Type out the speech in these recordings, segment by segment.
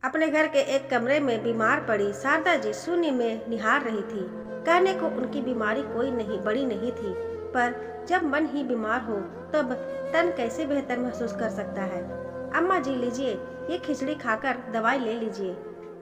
अपने घर के एक कमरे में बीमार पड़ी शारदा जी शून्य में निहार रही थी। कहने को उनकी बीमारी कोई नहीं बड़ी नहीं थी, पर जब मन ही बीमार हो तब तन कैसे बेहतर महसूस कर सकता है। अम्मा जी लीजिए, ये खिचड़ी खाकर दवाई ले लीजिए।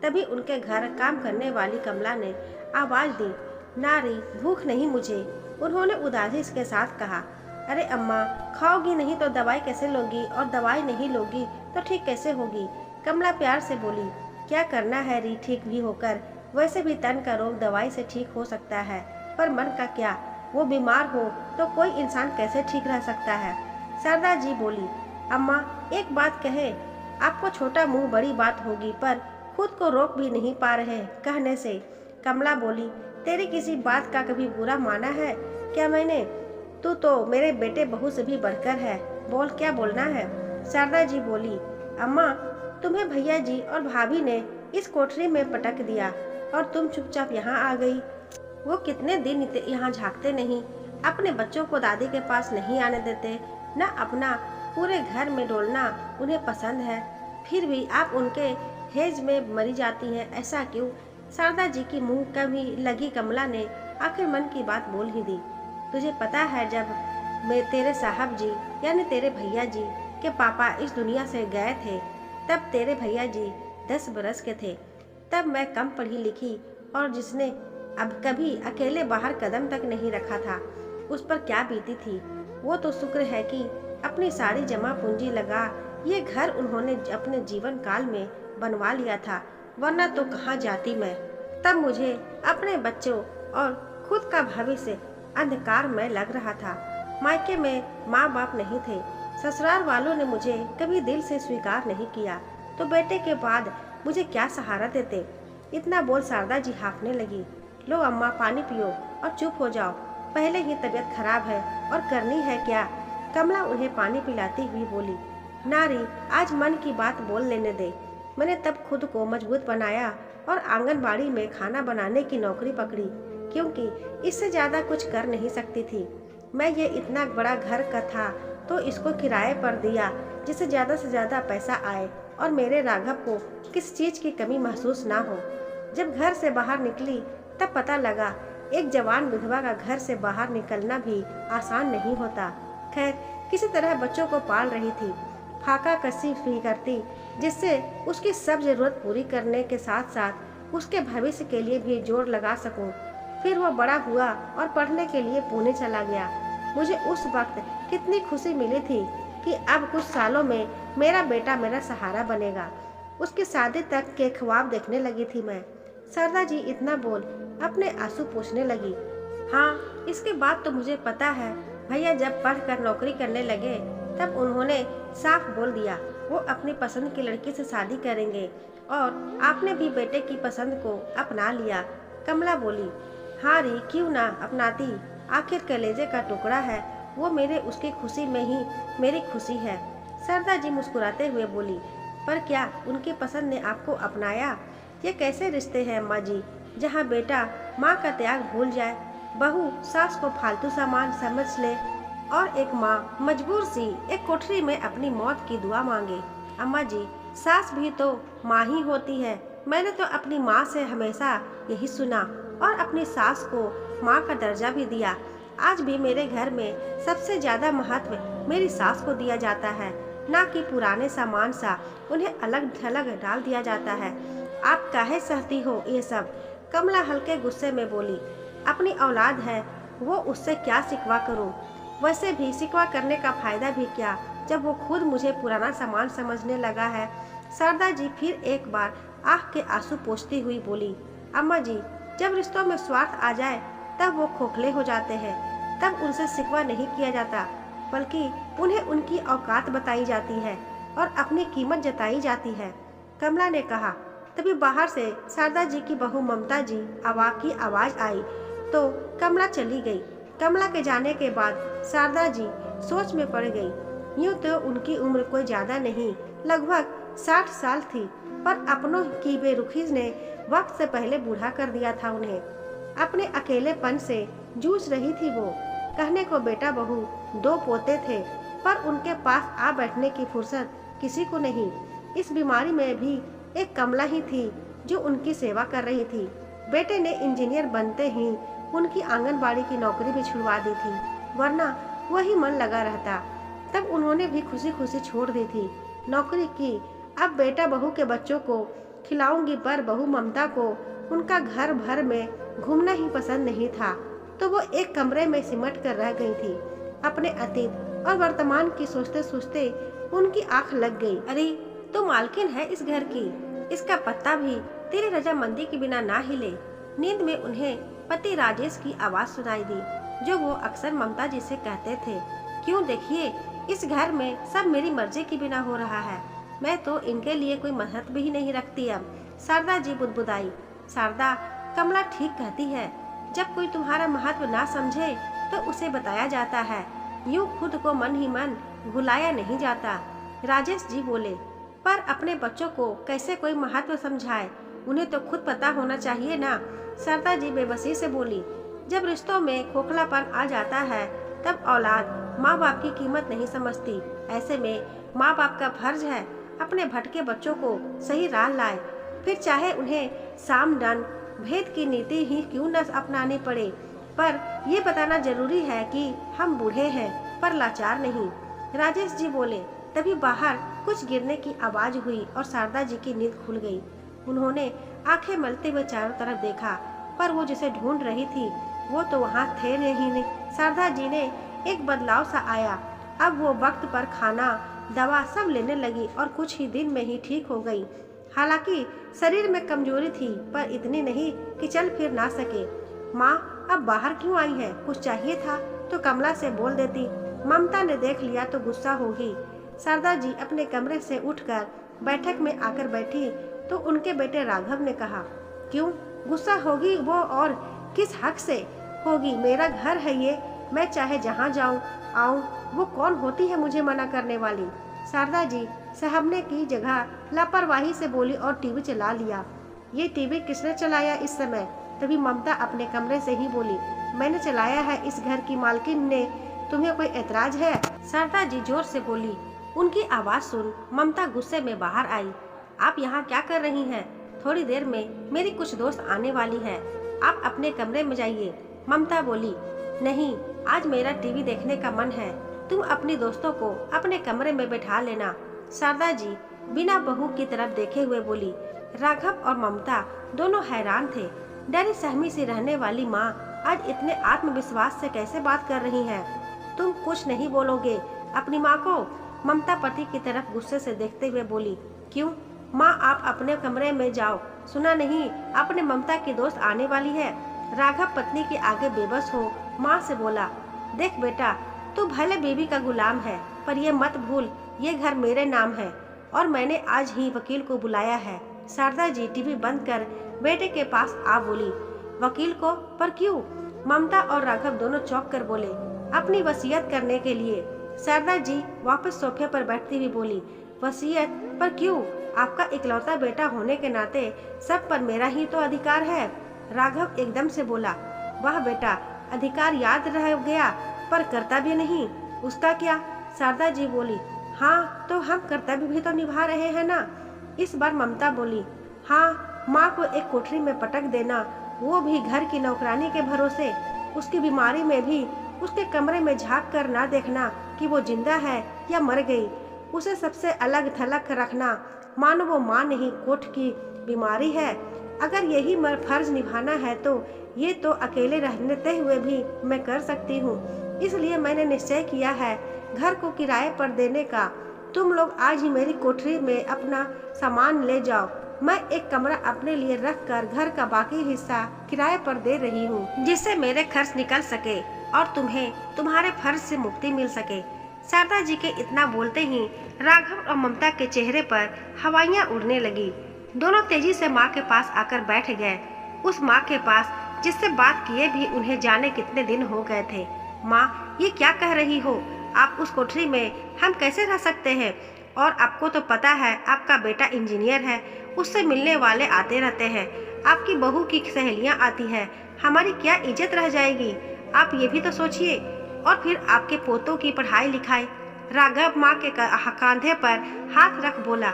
तभी उनके घर काम करने वाली कमला ने आवाज दी, नारी भूख नहीं मुझे। उन्होंने उदासी के साथ कहा, अरे अम्मा, खाओगी नहीं तो दवाई कैसे लोगी, और दवाई नहीं लोगी तो ठीक कैसे होगी। कमला प्यार से बोली, क्या करना है री ठीक भी होकर, वैसे भी तन का रोग दवाई से ठीक हो सकता है, पर मन का क्या, वो बीमार हो तो कोई इंसान कैसे ठीक रह सकता है। शारदा जी बोली, अम्मा एक बात कहे, आपको छोटा मुंह बड़ी बात होगी, पर खुद को रोक भी नहीं पा रहे कहने से। कमला बोली, तेरी किसी बात का कभी बुरा माना है क्या मैंने? तू तो मेरे बेटे बहू से भी बढ़कर है, बोल क्या बोलना है। शारदा जी बोली, अम्मा तुम्हें भैया जी और भाभी ने इस कोठरी में पटक दिया और तुम चुपचाप यहाँ आ गई। वो कितने दिन यहाँ झांकते नहीं, अपने बच्चों को दादी के पास नहीं आने देते, न अपना पूरे घर में डोलना उन्हें पसंद है, फिर भी आप उनके हेज में मरी जाती हैं, ऐसा क्यों? शारदा जी की मुंह कभी लगी कमला ने आखिर मन की बात बोल ही दी। तुझे पता है, जब मैं तेरे साहब जी यानी तेरे भैया जी के पापा इस दुनिया से गए थे, तब तेरे भैया जी 10 बरस के थे। तब मैं कम पढ़ी लिखी, और जिसने अब कभी अकेले बाहर कदम तक नहीं रखा था, उस पर क्या बीती थी। वो तो शुक्र है कि अपनी सारी जमा पूंजी लगा ये घर उन्होंने अपने जीवन काल में बनवा लिया था, वरना तो कहाँ जाती मैं। तब मुझे अपने बच्चों और खुद का भविष्य अंधकार में लग रहा था। मायके में माँ बाप नहीं थे, ससुराल वालों ने मुझे कभी दिल से स्वीकार नहीं किया, तो बेटे के बाद मुझे क्या सहारा देते। इतना बोल शारदा जी हाँफने लगी। लो अम्मा पानी पियो और चुप हो जाओ, पहले ही तबीयत खराब है और करनी है क्या। कमला उन्हें पानी पिलाती हुई बोली, नारी आज मन की बात बोल लेने दे। मैंने तब खुद को मजबूत बनाया और आंगनबाड़ी में खाना बनाने की नौकरी पकड़ी, क्योंकि इससे ज्यादा कुछ कर नहीं सकती थी। मैं ये इतना बड़ा घर का था तो इसको किराए पर दिया, जिससे ज़्यादा से ज़्यादा पैसा आए और मेरे राघव को किस चीज़ की कमी महसूस ना हो। जब घर से बाहर निकली तब पता लगा एक जवान विधवा का घर से बाहर निकलना भी आसान नहीं होता। खैर किसी तरह बच्चों को पाल रही थी, फाका कसी भी करती, जिससे उसकी सब जरूरत पूरी करने के साथ साथ उसके भविष्य के लिए भी जोर लगा सकूं। फिर वो बड़ा हुआ और पढ़ने के लिए पुणे चला गया। मुझे उस वक्त कितनी खुशी मिली थी कि अब कुछ सालों में मेरा बेटा मेरा सहारा बनेगा। उसकी शादी तक के ख्वाब देखने लगी थी मैं। शारदा जी इतना बोल अपने आंसू पोंछने लगी। हाँ, इसके बाद तो मुझे पता है, भैया जब पढ़कर नौकरी करने लगे तब उन्होंने साफ बोल दिया वो अपनी पसंद की लड़की से शादी करेंगे, और आपने भी बेटे की पसंद को अपना लिया। कमला बोली, हाँ री क्यों ना अपनाती, आखिर कलेजे का टुकड़ा है वो, मेरे उसकी खुशी में ही मेरी खुशी है। शारदा जी मुस्कुराते हुए बोली, पर क्या उनकी पसंद ने आपको अपनाया? ये कैसे रिश्ते हैं अम्मा जी, जहाँ बेटा माँ का त्याग भूल जाए, बहू सास को फालतू सामान समझ ले, और एक माँ मजबूर सी एक कोठरी में अपनी मौत की दुआ मांगे। अम्मा जी, सास भी तो माँ ही होती है। मैंने तो अपनी माँ से हमेशा यही सुना और अपनी सास को माँ का दर्जा भी दिया। आज भी मेरे घर में सबसे ज्यादा महत्व मेरी सास को दिया जाता है, ना कि पुराने सामान सा उन्हें अलग थलग डाल दिया जाता है। आप काहे सहती हो ये सब? कमला हल्के गुस्से में बोली, अपनी औलाद है, वो उससे क्या सिकवा करूं? वैसे भी सिकवा करने का फायदा भी क्या, जब वो खुद मुझे पुराना सामान समझने लगा है। शारदा जी फिर एक बार आँख के आंसू पोंछती हुई बोली, अम्मा जी, जब रिश्तों में स्वार्थ आ जाए तब वो खोखले हो जाते हैं, तब उनसे सिकवा नहीं किया जाता, बल्कि उन्हें उनकी औकात बताई जाती है और अपनी कीमत जताई जाती है। कमला ने कहा। तभी बाहर से शारदा जी की बहू ममता जी की आवाज आई तो कमला चली गई। कमला के जाने के बाद शारदा जी सोच में पड़ गई। यूँ तो उनकी उम्र कोई ज्यादा नहीं, लगभग 60 साल थी, पर अपनों की बेरुखी ने वक्त से पहले बूढ़ा कर दिया था उन्हें। अपने अकेलेपन से जूझ रही थी वो। कहने को बेटा बहू 2 पोते थे, पर उनके पास आ बैठने की फुर्सत किसी को नहीं। इस बीमारी में भी एक कमला ही थी जो उनकी सेवा कर रही थी। बेटे ने इंजीनियर बनते ही उनकी आंगनबाड़ी की नौकरी भी छुड़वा दी थी, वरना वही मन लगा रहता। तब उन्होंने भी खुशी खुशी छोड़ दी थी नौकरी की। अब बेटा बहू के बच्चों को खिलाऊंगी, पर बहू ममता को उनका घर भर में घूमना ही पसंद नहीं था, तो वो एक कमरे में सिमट कर रह गई थी। अपने अतीत और वर्तमान की सोचते सोचते उनकी आंख लग गई। अरे तो मालकिन है इस घर की, इसका पत्ता भी तेरी रजामंदी के बिना ना हिले। नींद में उन्हें पति राजेश की आवाज सुनाई दी, जो वो अक्सर ममता जी से कहते थे, क्यों देखिए इस घर में सब मेरी मर्जी के बिना हो रहा है, मैं तो इनके लिए कोई महत्व भी नहीं रखती। अब शारदा जी बुदबुदाई। शारदा, कमला ठीक कहती है, जब कोई तुम्हारा महत्व ना समझे तो उसे बताया जाता है, यूं खुद को मन ही मन भुलाया नहीं जाता। राजेश जी बोले, पर अपने बच्चों को कैसे कोई महत्व समझाए, उन्हें तो खुद पता होना चाहिए ना। शारदा जी बेबसी से बोली, जब रिश्तों में खोखलापन आ जाता है तब औलाद माँ बाप की कीमत नहीं समझती। ऐसे में माँ बाप का फर्ज है अपने भटके बच्चों को सही राह लाए, फिर चाहे उन्हें साम दंड भेद की नीति ही क्यों न अपनानी पड़े। पर ये बताना जरूरी है कि हम बूढ़े हैं पर लाचार नहीं। राजेश जी बोले। तभी बाहर कुछ गिरने की आवाज हुई और शारदा जी की नींद खुल गई। उन्होंने आंखें मलते हुए चारों तरफ देखा, पर वो जिसे ढूंढ रही थी वो तो वहाँ थे नहीं। शारदा जी ने एक बदलाव सा आया, अब वो वक्त पर खाना दवा सब लेने लगी और कुछ ही दिन में ही ठीक हो गई। हालांकि शरीर में कमजोरी थी, पर इतनी नहीं कि चल फिर ना सके। माँ अब बाहर क्यों आई है, कुछ चाहिए था तो कमला से बोल देती। ममता ने देख लिया तो गुस्सा होगी। शारदा जी अपने कमरे से उठकर बैठक में आकर बैठी तो उनके बेटे राघव ने कहा, क्यों गुस्सा होगी वो, और किस हक से होगी? मेरा घर है ये, मैं चाहे जहाँ जाऊँ आऊँ, वो कौन होती है मुझे मना करने वाली? शारदा जी साहबने की जगह लापरवाही से बोली और टीवी चला लिया। ये टीवी किसने चलाया इस समय? तभी ममता अपने कमरे से ही बोली, मैंने चलाया है, इस घर की मालकिन ने, तुम्हें कोई एतराज है? शारदा जी जोर से बोली। उनकी आवाज सुन ममता गुस्से में बाहर आई। आप यहाँ क्या कर रही हैं? थोड़ी देर में मेरी कुछ दोस्त आने वाली है, आप अपने कमरे में जाइए। ममता बोली, नहीं आज मेरा टीवी देखने का मन है, तुम अपनी दोस्तों को अपने कमरे में बैठा लेना। शारदा जी बिना बहू की तरफ देखे हुए बोली। राघव और ममता दोनों हैरान थे। डरी सहमी से रहने वाली माँ आज इतने आत्मविश्वास से कैसे बात कर रही है? तुम कुछ नहीं बोलोगे अपनी माँ को? ममता पति की तरफ गुस्से से देखते हुए बोली। क्यों माँ, आप अपने कमरे में जाओ, सुना नहीं अपने ममता की दोस्त आने वाली है। राघव पत्नी के आगे बेबस हो माँ से बोला, देख बेटा, तू भले बीवी का गुलाम है, पर ये मत भूल ये घर मेरे नाम है और मैंने आज ही वकील को बुलाया है। शारदा जी टीवी बंद कर बेटे के पास आ बोली, वकील को? पर क्यों? ममता और राघव दोनों चौंक कर बोले, अपनी वसीयत करने के लिए। शारदा जी वापस सोफे पर बैठती हुई बोली, वसीयत? पर क्यों? आपका इकलौता बेटा होने के नाते सब पर मेरा ही तो अधिकार है। राघव एकदम से बोला, वाह बेटा, अधिकार याद रह गया पर कर्तव्य नहीं, उसका क्या? शारदा जी बोली, हाँ तो हम कर्तव्य भी तो निभा रहे हैं ना। इस बार ममता बोली, हाँ, माँ को एक कोठरी में पटक देना, वो भी घर की नौकरानी के भरोसे। उसकी बीमारी में भी उसके कमरे में झांक कर ना देखना कि वो जिंदा है या मर गई। उसे सबसे अलग थलग रखना, मानो वो माँ नहीं कोठ की बीमारी है। अगर यही फर्ज निभाना है तो ये तो अकेले रहते हुए भी मैं कर सकती हूँ। इसलिए मैंने निश्चय किया है घर को किराए पर देने का। तुम लोग आज ही मेरी कोठरी में अपना सामान ले जाओ। मैं एक कमरा अपने लिए रखकर घर का बाकी हिस्सा किराए पर दे रही हूँ, जिससे मेरे खर्च निकल सके और तुम्हें तुम्हारे फर्ज से मुक्ति मिल सके। शारदा जी के इतना बोलते ही राघव और ममता के चेहरे पर हवाइयाँ उड़ने लगी। दोनों तेजी से माँ के पास आकर बैठ गए, उस माँ के पास जिससे बात किए भी उन्हें जाने कितने दिन हो गए थे। माँ, ये क्या कह रही हो? आप उस कोठरी में हम कैसे रह सकते हैं? और आपको तो पता है आपका बेटा इंजीनियर है, उससे मिलने वाले आते रहते हैं, आपकी बहू की सहेलियाँ आती हैं, हमारी क्या इज्जत रह जाएगी? आप ये भी तो सोचिए। और फिर आपके पोतों की पढ़ाई लिखाई। राघव माँ के कंधे पर हाथ रख बोला,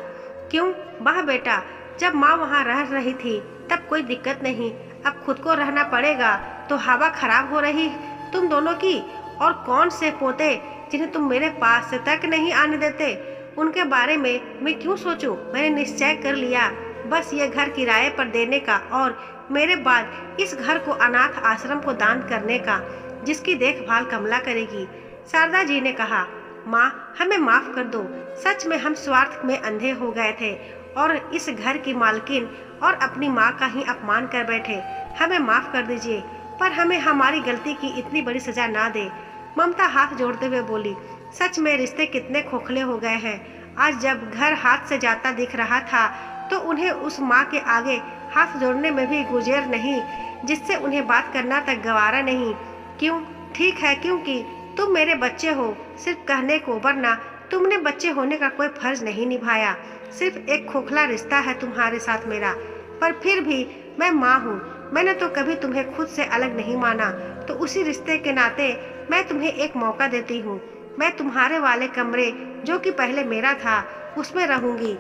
क्यों? वाह बेटा, जब माँ वहाँ रह रही थी तब कोई दिक्कत नहीं, अब खुद को रहना पड़ेगा तो हवा खराब हो रही तुम दोनों की। और कौन से पोते जिन्हें तुम मेरे पास से तक नहीं आने देते, उनके बारे में मैं क्यों सोचूं? मैंने निश्चय कर लिया बस ये घर किराए पर देने का और मेरे बाद इस घर को अनाथ आश्रम को दान करने का, जिसकी देखभाल कमला करेगी। शारदा जी ने कहा, माँ हमें माफ कर दो, सच में हम स्वार्थ में अंधे हो गए थे और इस घर की मालकिन और अपनी माँ का ही अपमान कर बैठे। हमें माफ कर दीजिए, पर हमें हमारी गलती की इतनी बड़ी सजा ना दे। ममता हाथ जोड़ते हुए बोली, सच में रिश्ते कितने खोखले हो गए हैं। आज जब घर हाथ से जाता दिख रहा था तो उन्हें उस माँ के आगे हाथ जोड़ने में भी गुजेर नहीं, जिससे उन्हें बात करना तक गवारा नहीं। क्यों? ठीक है, क्योंकि तुम मेरे बच्चे हो, सिर्फ कहने को, वरना तुमने बच्चे होने का कोई फर्ज नहीं निभाया। सिर्फ एक खोखला रिश्ता है तुम्हारे साथ मेरा, पर फिर भी मैं माँ हूँ। मैंने तो कभी तुम्हें खुद से अलग नहीं माना, तो उसी रिश्ते के नाते मैं तुम्हें एक मौका देती हूँ। मैं तुम्हारे वाले कमरे, जो कि पहले मेरा था, उसमें रहूंगी।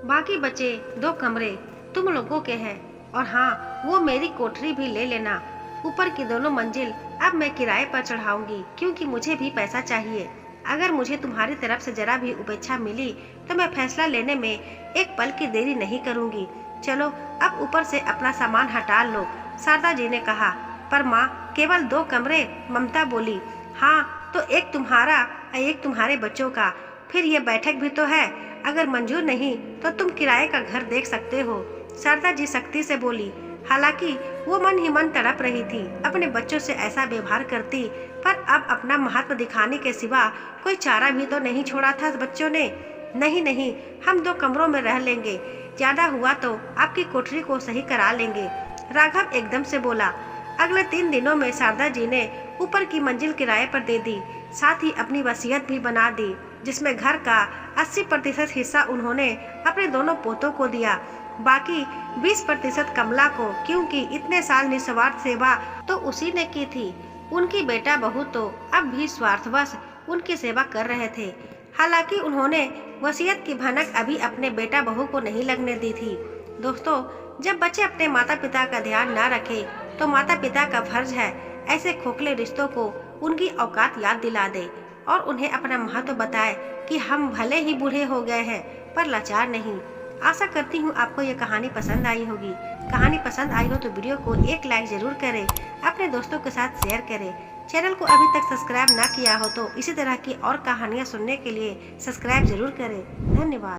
बाकी बचे 2 कमरे तुम लोगों के हैं, और हाँ, वो मेरी कोठरी भी ले लेना। ऊपर की दोनों मंजिल अब मैं किराए पर चढ़ाऊंगी, क्योंकि मुझे भी पैसा चाहिए। अगर मुझे तुम्हारी तरफ से जरा भी उपेक्षा मिली तो मैं फैसला लेने में एक पल की देरी नहीं करूंगी। चलो अब ऊपर से अपना सामान हटा लो, शारदा जी ने कहा। पर माँ, केवल 2 कमरे? ममता बोली। हाँ, तो एक तुम्हारा और एक तुम्हारे बच्चों का। फिर ये बैठक भी तो है, अगर मंजूर नहीं तो तुम किराए का घर देख सकते हो, शारदा जी सख्ती से बोली। हालांकि वो मन ही मन तड़प रही थी, अपने बच्चों से ऐसा व्यवहार करती, पर अब अपना महत्व दिखाने के सिवा कोई चारा भी तो नहीं छोड़ा था बच्चों ने। नहीं नहीं, हम 2 कमरों में रह लेंगे, ज्यादा हुआ तो आपकी कोठरी को सही करा लेंगे, राघव एकदम से बोला। अगले 3 दिनों में शारदा जी ने ऊपर की मंजिल किराए पर दे दी, साथ ही अपनी वसीयत भी बना दी, जिसमें घर का 80% हिस्सा उन्होंने अपने दोनों पोतों को दिया, बाकी 20% कमला को, क्योंकि इतने साल निस्वार्थ सेवा तो उसी ने की थी। उनकी बेटा बहू तो अब भी स्वार्थवश उनकी सेवा कर रहे थे। हालांकि उन्होंने वसीयत की भनक अभी अपने बेटा बहू को नहीं लगने दी थी। दोस्तों, जब बच्चे अपने माता पिता का ध्यान न रखें तो माता पिता का फर्ज है ऐसे खोखले रिश्तों को उनकी औकात याद दिला दे और उन्हें अपना महत्व बताए कि हम भले ही बूढ़े हो गए हैं पर लाचार नहीं। आशा करती हूँ आपको ये कहानी पसंद आई होगी। कहानी पसंद आई हो तो वीडियो को एक लाइक जरूर करें, अपने दोस्तों के साथ शेयर करें। चैनल को अभी तक सब्सक्राइब ना किया हो तो इसी तरह की और कहानियाँ सुनने के लिए सब्सक्राइब जरूर करें। धन्यवाद।